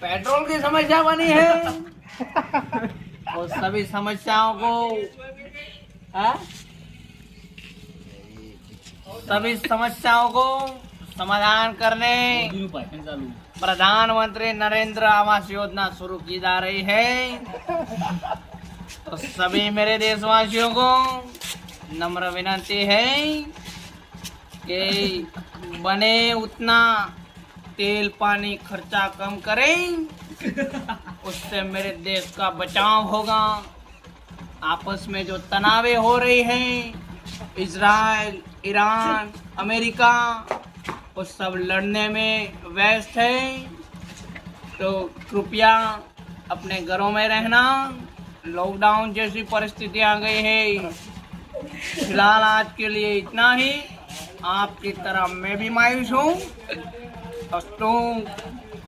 Petrol की समस्या बनी है और सभी समस्याओं को हाँ? सभी समस्याओं को समाधान करने प्रधानमंत्री नरेंद्र आवास योजना शुरू की जा रही है। तो सभी मेरे देशवासियों को नम्र विनती है कि बने उतना तेल पानी खर्चा कम करें, उससे मेरे देश का बचाव होगा। आपस में जो तनावे हो रही हैं, इजराइल, ईरान, अमेरिका, वो सब लड़ने में व्यस्त है। तो कृपया अपने घरों में रहना। लॉकडाउन जैसी परिस्थिति आ गई है। फिलहाल आज के लिए इतना ही। आपकी तरह मैं भी मायूस हूँ। अस्तु।